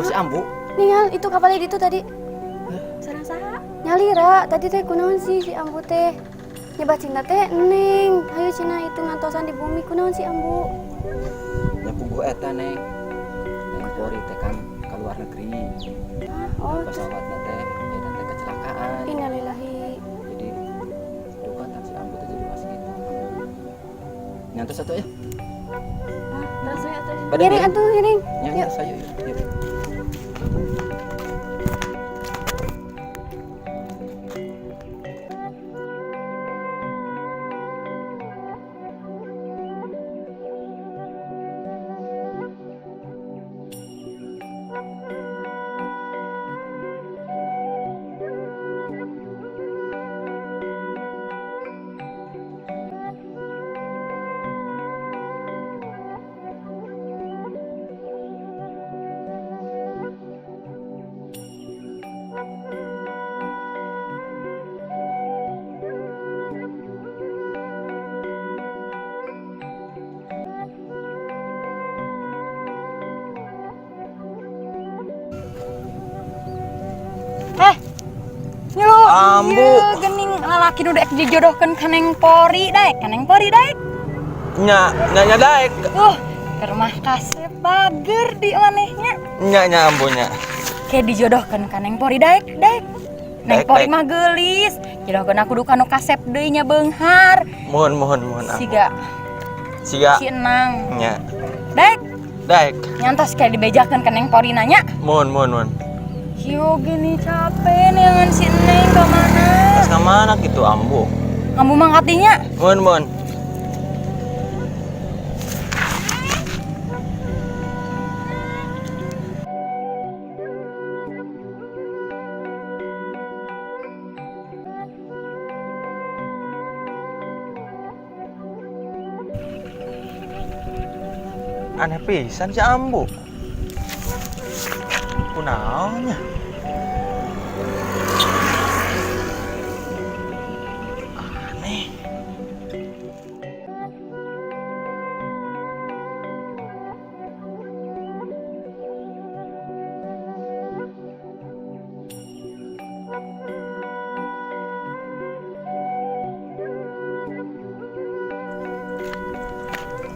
si Ambu. Ningal itu kapalnya itu tadi. Sarang saha? Nyalira tadi teh kunaon sih si Ambu teh. Nyebat cinta teh Neng. Hayu cina itu ngantosan di bumi kunaon si Ambu. Ya puguh eta Neng. Neng Pori teh kan ke luar negeri. Oh, pesawatna teh eta teh kecelakaan. innalillahi. Jadi dukatan si Ambu teh jadi masih gitu. Nyantos satu ya. Terus saya atuh. Pada Ngiring ngiring. atuh ngiring. Ya, saya yuk. Yuk, Ambu. ieu geuning lalaki nu daek dijodohkeun ka Neng Pori daek, ka Neng Pori daek. Nya daek. Keur mah kasep bager di manehnya. Nya ambunya. Kayak dijodohkeun ka Neng Pori daek. Neng Daek, Pori daek. mah geulis, jodohkeun aku duka nu kasep deui nya beunghar. Mohon Siga Siga si Enang. nya Daek, daek. nyantos kayak dibejakeun ka Neng Pori nanya. Mohon. Yo gini capek neangan si Neng ka mana? Pas ka mana gitu ambu? Kamu mangkatinya? Mohon. Aneh pisan si ambu. Kunaonnya? Aneh.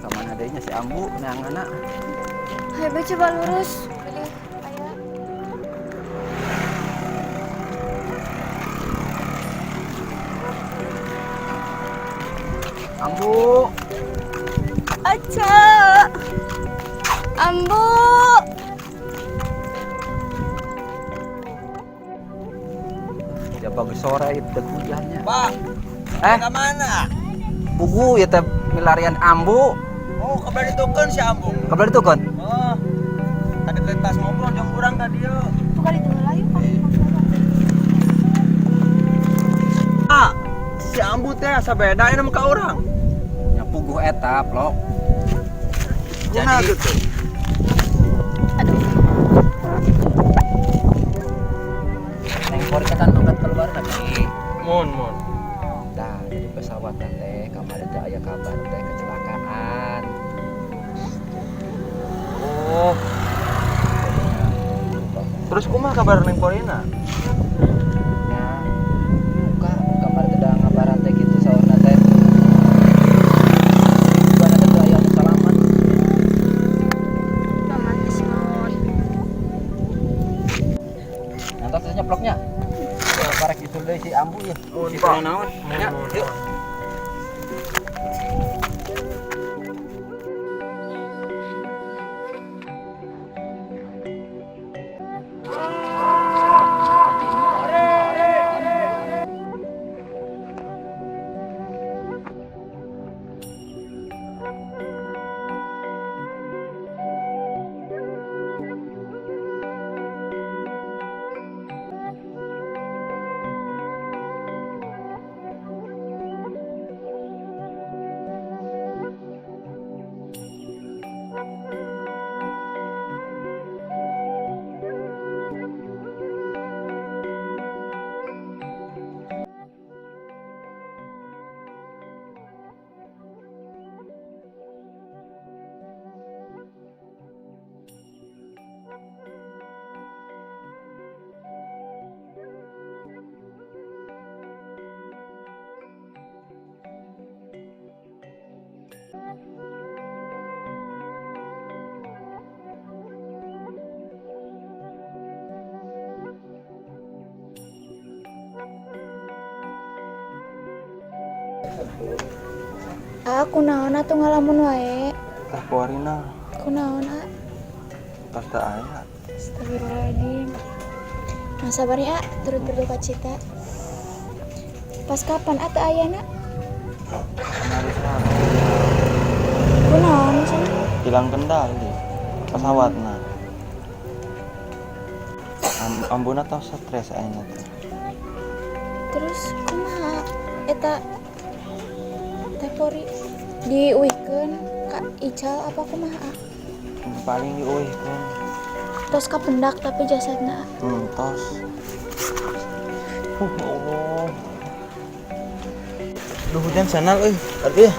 Kamana deui si Ambu neanganna. Ayo coba lurus. Pilih aya. Ambu. Aca. Ambu. Ya bagus sore itu hujannya. Pak, Eh, ka mana? puguh ya teh milarian Ambu. Oh, kabar ditukeun si ambu. Kabar itu kan? Oh. Tadi pas ngobrol jeung urang ka dieu. Tuh kali teu layu Pak. Ah, si ambu teh asa beda nama ka urang. Ya puguh eta, Plok. Jadi gitu. Neng Pori teh kan mangkat ke luar negeri. Mohon. Nah, jadi pesawat teh kamari teh aya kabar teh kecelakaan. Oh. Terus kumaha kabar Neng Porina? Ya, buka kamar teh da ngabaran teh gitu saurna teh. Bukan teh teu aya nu salamat. Romantis mon. Nanti teh nyeploknya. Parek itu deui si Ambu ya. Mohon, Si Pak. naon? Ya, Mohon, yuk. Aku naon atuh ngalamun wae. Tah kuarina Kunaon pas teu aya. Astagfirullahaladzim. Nah sabar ya, turut berduka cita. Pas kapan atuh ayana? Nyaris Kunaon cenah? hilang kendali pesawatna. Ambuna tau stres ayeuna teh. Terus kumaha eta tepori diuihkeun ka Ical apa kumaha? Paling diuihkeun. Tos kapendak tapi jasadna. Tos. Allah. Duh hujan sanal euy. Aduh.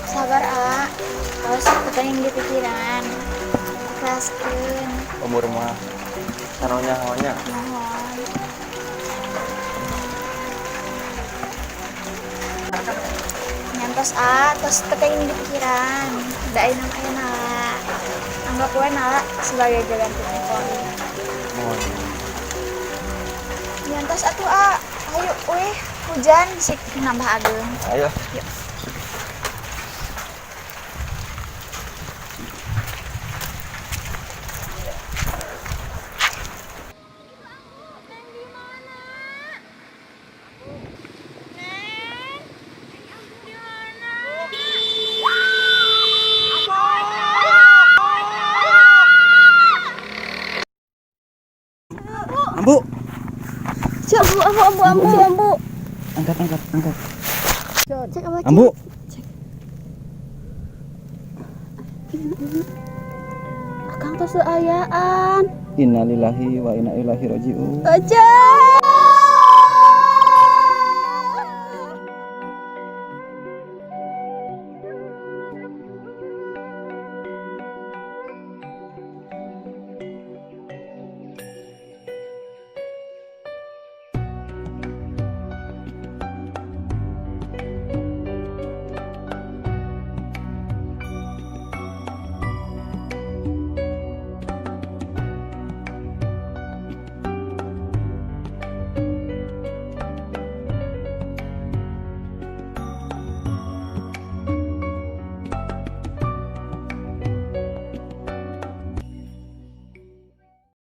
Sabar harus yang di pikiran. Ikhlaskeun. Umur mah saronya hawanya. Mohon. Nyantos tos yang di pikiran. Da ayeuna ayeuna. Anggap wae nala sebagai jalan telepon. Mohon. Nyantos atuh ayo hujan sik nambah ageung. Ayo. Ambu. Ambu. Angkat. Cek apa? Ambu. Akang tos ayaan. Innalillahi wa inna ilaihi raji'un. Aja.